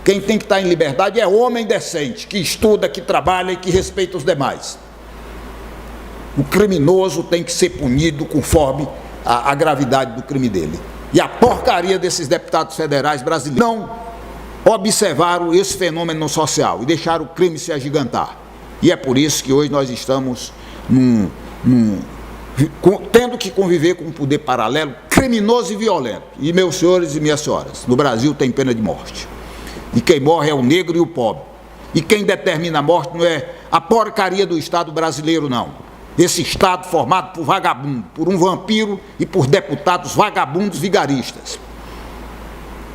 Quem tem que estar em liberdade é homem decente, que estuda, que trabalha e que respeita os demais. O criminoso tem que ser punido conforme a gravidade do crime dele. E a porcaria desses deputados federais brasileiros não observaram esse fenômeno social e deixaram o crime se agigantar. E é por isso que hoje nós estamos tendo que conviver com um poder paralelo, criminoso e violento. E, meus senhores e minhas senhoras, no Brasil tem pena de morte. E quem morre é o negro e o pobre. E quem determina a morte não é a porcaria do Estado brasileiro, não. Esse Estado formado por vagabundo, por um vampiro e por deputados vagabundos vigaristas.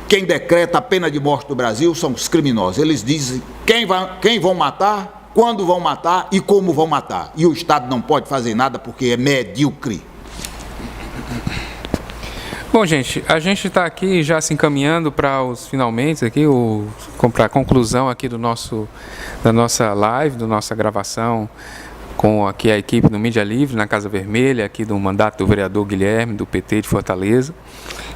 Quem decreta a pena de morte do Brasil são os criminosos. Eles dizem quem vão matar, quando vão matar e como vão matar. E o Estado não pode fazer nada porque é medíocre. Bom, gente, a gente está aqui já se encaminhando para os finalmente aqui, para a conclusão aqui da nossa live, da nossa gravação com aqui a equipe do Mídia Livre, na Casa Vermelha, aqui do mandato do vereador Guilherme, do PT de Fortaleza.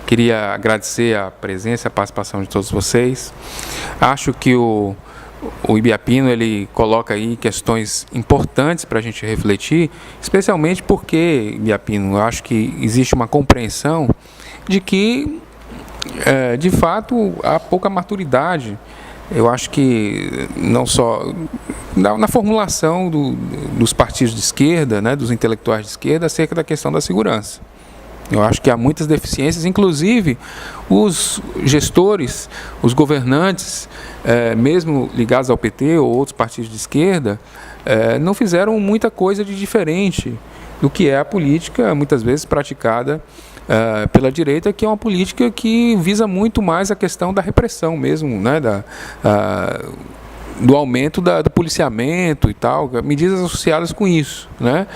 Queria agradecer a presença, a participação de todos vocês. Acho que o Ibiapino, ele coloca aí questões importantes para a gente refletir, especialmente porque, Ibiapino, eu acho que existe uma compreensão de que, de fato, há pouca maturidade. Eu acho que não só na formulação dos partidos de esquerda, né, dos intelectuais de esquerda, acerca da questão da segurança. Eu acho que há muitas deficiências, inclusive os gestores, os governantes, mesmo ligados ao PT ou outros partidos de esquerda, não fizeram muita coisa de diferente do que é a política, muitas vezes praticada pela direita, que é uma política que visa muito mais a questão da repressão mesmo, né, do aumento do policiamento e tal, medidas associadas com isso, né?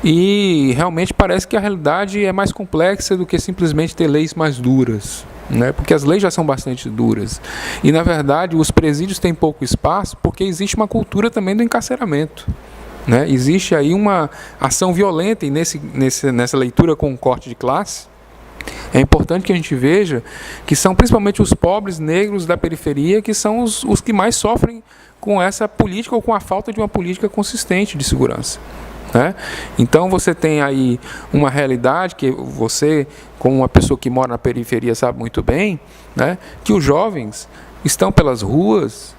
E realmente parece que a realidade é mais complexa do que simplesmente ter leis mais duras, né? Porque as leis já são bastante duras. E, na verdade, os presídios têm pouco espaço porque existe uma cultura também do encarceramento, né? Existe aí uma ação violenta, e nessa leitura com o corte de classe, é importante que a gente veja que são principalmente os pobres negros da periferia que são os que mais sofrem com essa política ou com a falta de uma política consistente de segurança, né? Então você tem aí uma realidade que você, como uma pessoa que mora na periferia, sabe muito bem, né? Que os jovens estão pelas ruas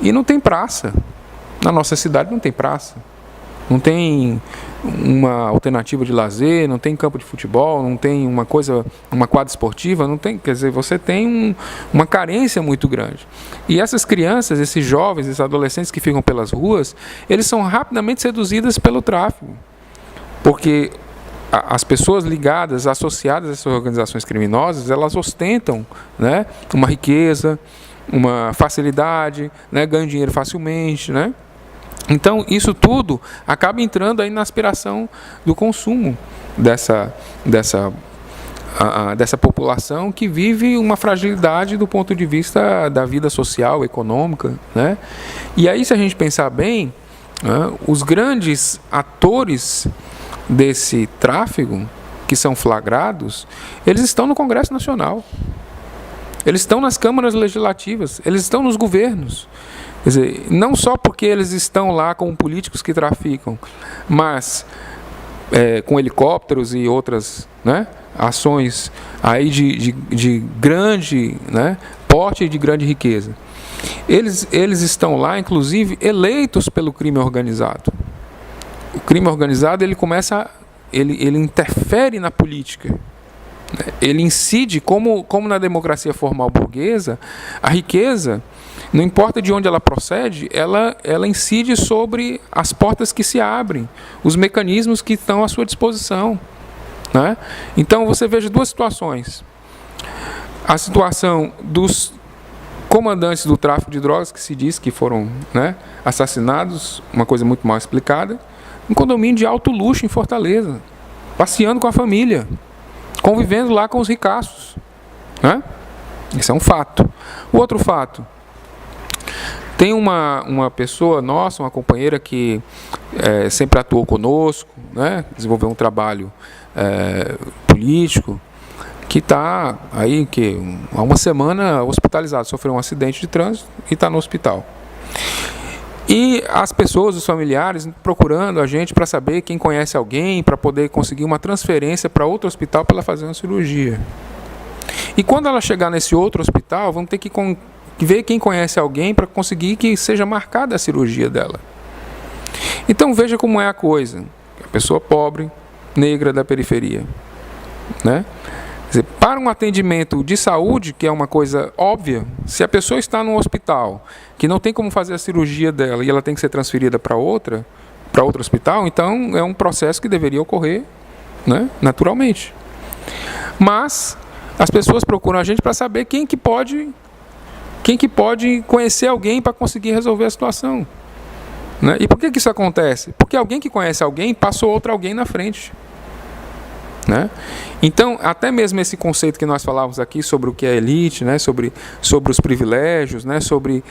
e não tem praça. Na nossa cidade não tem praça, não tem uma alternativa de lazer, não tem campo de futebol, não tem uma quadra esportiva, não tem, quer dizer, você tem uma carência muito grande. E essas crianças, esses jovens, esses adolescentes que ficam pelas ruas, eles são rapidamente seduzidas pelo tráfico, porque as pessoas ligadas, associadas a essas organizações criminosas, elas ostentam, né, uma riqueza, uma facilidade, né, ganham dinheiro facilmente, né? Então, isso tudo acaba entrando aí na aspiração do consumo dessa população que vive uma fragilidade do ponto de vista da vida social, econômica, né? E aí, se a gente pensar bem, né, os grandes atores desse tráfego, que são flagrados, eles estão no Congresso Nacional, eles estão nas câmaras legislativas, eles estão nos governos. Quer dizer, não só porque eles estão lá com políticos que traficam, mas com helicópteros e outras, né, ações aí de grande, né, porte e de grande riqueza. Eles estão lá, inclusive, eleitos pelo crime organizado. O crime organizado ele interfere na política. Ele incide, como na democracia formal burguesa, a riqueza, não importa de onde ela procede, ela incide sobre as portas que se abrem, os mecanismos que estão à sua disposição, né? Então você veja duas situações. A situação dos comandantes do tráfico de drogas, que se diz que foram, né, assassinados, uma coisa muito mal explicada, um condomínio de alto luxo em Fortaleza, passeando com a família, convivendo lá com os ricaços, né? Isso é um fato. O outro fato, tem uma pessoa nossa, uma companheira que sempre atuou conosco, né? Desenvolveu um trabalho político, que está aí há uma semana hospitalizada, sofreu um acidente de trânsito e está no hospital. E as pessoas, os familiares, procurando a gente para saber quem conhece alguém, para poder conseguir uma transferência para outro hospital para ela fazer uma cirurgia. E quando ela chegar nesse outro hospital, vamos ter que ver quem conhece alguém para conseguir que seja marcada a cirurgia dela. Então veja como é a coisa. A pessoa pobre, negra da periferia, né? Quer dizer, para um atendimento de saúde, que é uma coisa óbvia, se a pessoa está num hospital que não tem como fazer a cirurgia dela e ela tem que ser transferida para outro hospital, então é um processo que deveria ocorrer, né, naturalmente. Mas as pessoas procuram a gente para saber quem que pode conhecer alguém para conseguir resolver a situação, né? E por que isso acontece? Porque alguém que conhece alguém passou outro alguém na frente, né? Então, até mesmo esse conceito que nós falávamos aqui sobre o que é elite, né? sobre os privilégios, né? sobre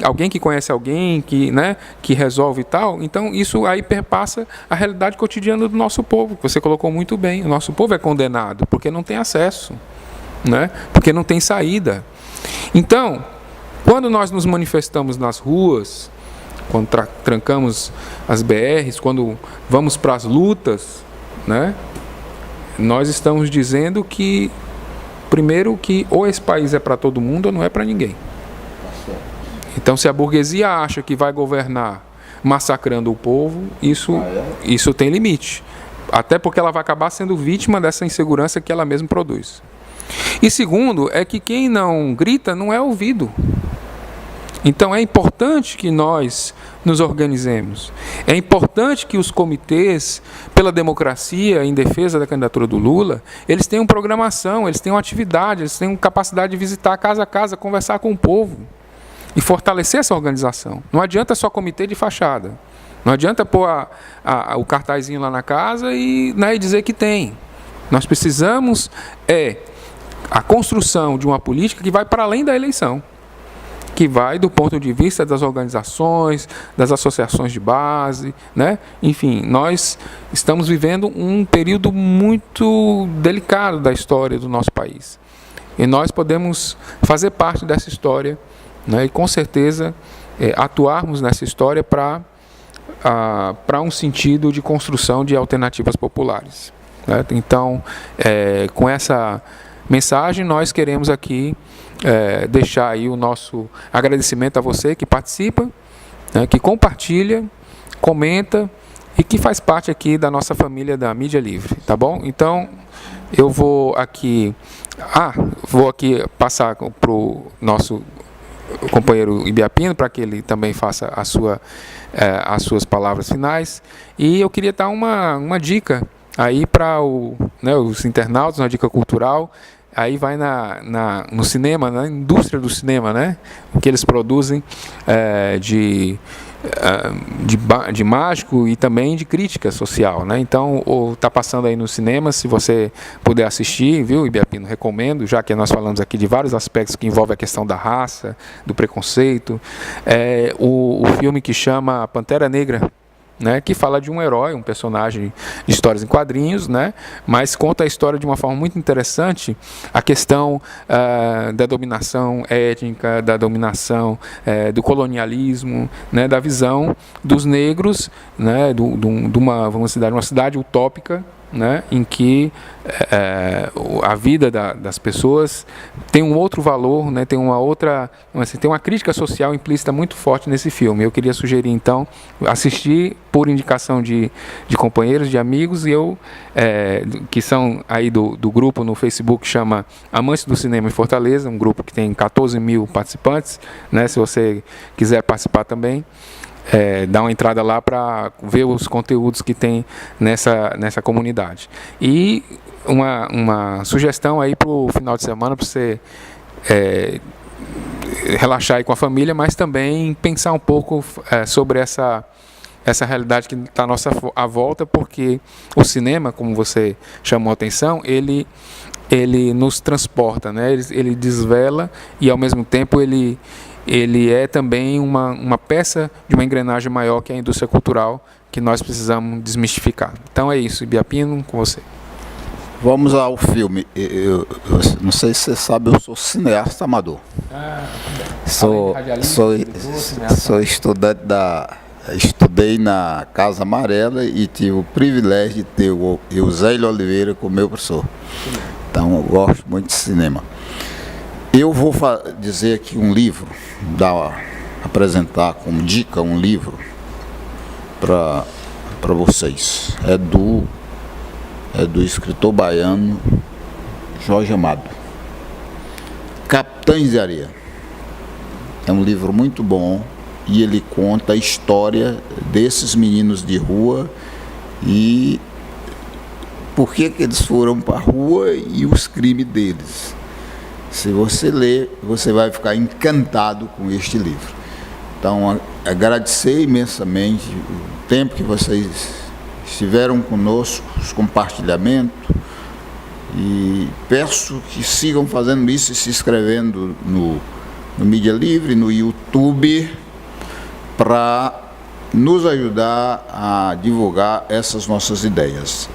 alguém que conhece alguém, né? Que resolve e tal, então isso aí perpassa a realidade cotidiana do nosso povo, que você colocou muito bem. O nosso povo é condenado porque não tem acesso, né? Porque não tem saída. Então, quando nós nos manifestamos nas ruas, quando trancamos as BRs, quando vamos para as lutas, né? Nós estamos dizendo que, primeiro, que ou esse país é para todo mundo ou não é para ninguém. Então, se a burguesia acha que vai governar massacrando o povo, isso tem limite. Até porque ela vai acabar sendo vítima dessa insegurança que ela mesma produz. E segundo, é que quem não grita não é ouvido. Então é importante que nós nos organizemos. É importante que os comitês pela democracia em defesa da candidatura do Lula, eles tenham programação, eles tenham atividade, eles tenham capacidade de visitar casa a casa, conversar com o povo e fortalecer essa organização. Não adianta só comitê de fachada. Não adianta pôr o cartazinho lá na casa e dizer que tem. Nós precisamos a construção de uma política que vai para além da eleição, que vai do ponto de vista das organizações, das associações de base, né? Enfim, nós estamos vivendo um período muito delicado da história do nosso país. E nós podemos fazer parte dessa história, né? E com certeza atuarmos nessa história para um sentido de construção de alternativas populares, né? Então, com essa mensagem, nós queremos aqui deixar aí o nosso agradecimento a você que participa, né, que compartilha, comenta e que faz parte aqui da nossa família da Mídia Livre, tá bom? Então, eu vou aqui passar para o nosso companheiro Ibiapino para que ele também faça as suas palavras finais, e eu queria dar uma dica aí para os internautas, uma dica cultural. Aí vai no cinema, na indústria do cinema, né? O que eles produzem de mágico e também de crítica social, né? Então, está passando aí no cinema, se você puder assistir, viu, Ibiapino? Recomendo, já que nós falamos aqui de vários aspectos que envolvem a questão da raça, do preconceito. O filme que chama Pantera Negra, né, que fala de um herói, um personagem de histórias em quadrinhos, né, mas conta a história de uma forma muito interessante, a questão da dominação étnica, da dominação do colonialismo, né, da visão dos negros, né, de uma cidade utópica, né, em que a vida das pessoas tem um outro valor, né, tem uma outra, assim, tem uma crítica social implícita muito forte nesse filme. Eu queria sugerir então assistir por indicação de companheiros, de amigos, e que são aí do grupo no Facebook que chama Amantes do Cinema em Fortaleza, um grupo que tem 14 mil participantes, né, se você quiser participar também. Dá uma entrada lá para ver os conteúdos que tem nessa comunidade. E uma sugestão aí para o final de semana, para você relaxar aí com a família, mas também pensar um pouco sobre essa realidade que está à volta, porque o cinema, como você chamou a atenção, ele nos transporta, né? Ele desvela e, ao mesmo tempo, ele é também uma peça de uma engrenagem maior, que é a indústria cultural, que nós precisamos desmistificar. Então é isso, Ibiapino, com você. Vamos ao filme. Eu não sei se você sabe, eu sou cineasta amador. Sou estudante estudei na Casa Amarela e tive o privilégio de ter o Eusélio Oliveira como meu professor. Então eu gosto muito de cinema. Eu vou dizer aqui um livro, apresentar como dica um livro para vocês. É do escritor baiano Jorge Amado. Capitães de Areia. É um livro muito bom e ele conta a história desses meninos de rua e por que eles foram para a rua e os crimes deles. Se você ler, você vai ficar encantado com este livro. Então, agradecer imensamente o tempo que vocês estiveram conosco, os compartilhamentos, e peço que sigam fazendo isso e se inscrevendo no Mídia Livre, no YouTube, para nos ajudar a divulgar essas nossas ideias.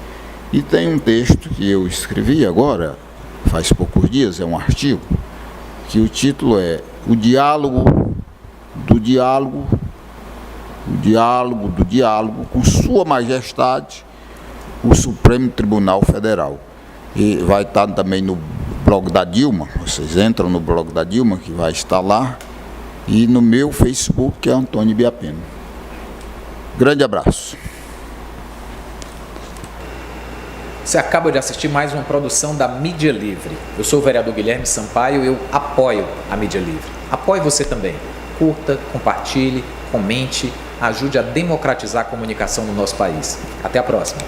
E tem um texto que eu escrevi agora, faz poucos dias, é um artigo, que o título é O Diálogo do Diálogo, o Diálogo do Diálogo com Sua Majestade, o Supremo Tribunal Federal. E vai estar também no blog da Dilma, vocês entram no blog da Dilma, que vai estar lá, e no meu Facebook, que é Antônio Ibiapino. Grande abraço. Você acaba de assistir mais uma produção da Mídia Livre. Eu sou o vereador Guilherme Sampaio e eu apoio a Mídia Livre. Apoie você também. Curta, compartilhe, comente, ajude a democratizar a comunicação no nosso país. Até a próxima.